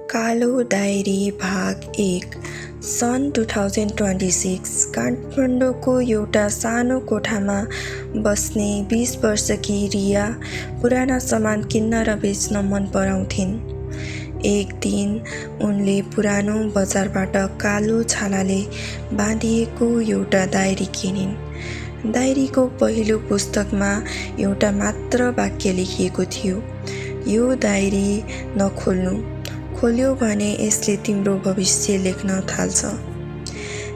कालो डायरी भाग 1 सन् 2026 काठमाडौँको एउटा सानो कोठामा बस्ने 20 वर्षकी रिया पुराना सामान किन्न र बेच्न मन पराउँथिन्। एक दिन उनले पुरानो बजारबाट कालो छालाले बाँधिएको एउटा डायरी किनिन्। डायरीको पहिलो पुस्तकमा एउटा मात्र वाक्य लेखिएको थियो, यो डायरी नखोल्नु, खोल्यो भने यसले तिम्रो भविष्य लेख्न थाल्छ।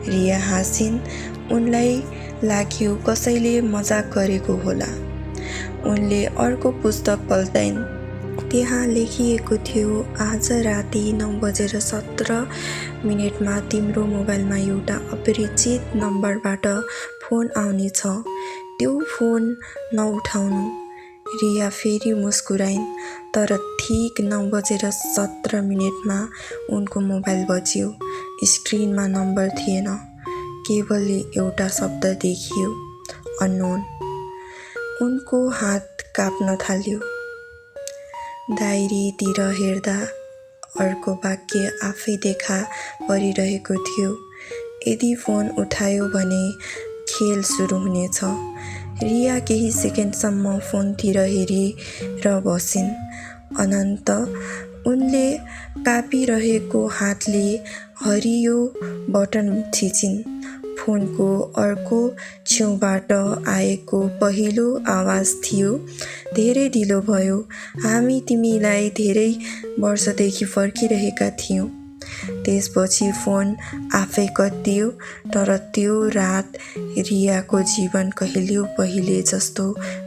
रिया हाँसिन्। उनलाई लाग्यो कसैले मजाक गरेको होला। उनले अर्को पुस्तक पल्टाइन्। त्यहाँ लेखिएको थियो, आज राति 9:17 तिम्रो मोबाइलमा एउटा अपरिचित नम्बरबाट फोन आउनेछ, त्यो फोन नउठाउनु। रिया फेरि मुस्कुराइन्, तर ठीक 9:17 उनको मोबाइल बज्यो। स्क्रिनमा नम्बर थिएन, केवल एउटा शब्द देखियो, अननोन। उनको हात काप्न थाल्यो। डायरीतिर हेर्दा अर्को वाक्य आफै देखा परिरहेको थियो, यदि फोन उठायो भने खेल सुरु हुनेछ। रिया केही सेकेन्डसम्म फोनतिर हेरेर बसिन्। अनन्त उनले कापिरहेको हातले हरियो बटन थिचिन्। फोनको अर्को छेउबाट आएको पहिलो आवाज थियो, धेरै ढिलो भयो, हामी तिमीलाई धेरै वर्षदेखि पर्खिरहेका थियौँ। त्यसपछि फोन आफै कटियो, तर त्यो रात रियाको जीवन कहिल्यै पहिले जस्तो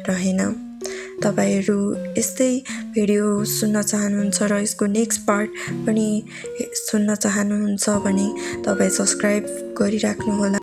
रहेन। तपाईहरू यस्तै भिडियो सुन्न चाहनुहुन्छ र यसको नेक्स्ट पार्ट पनि सुन्न चाहनुहुन्छ भने तपाईँ सब्सक्राइब गरिराख्नुहोला।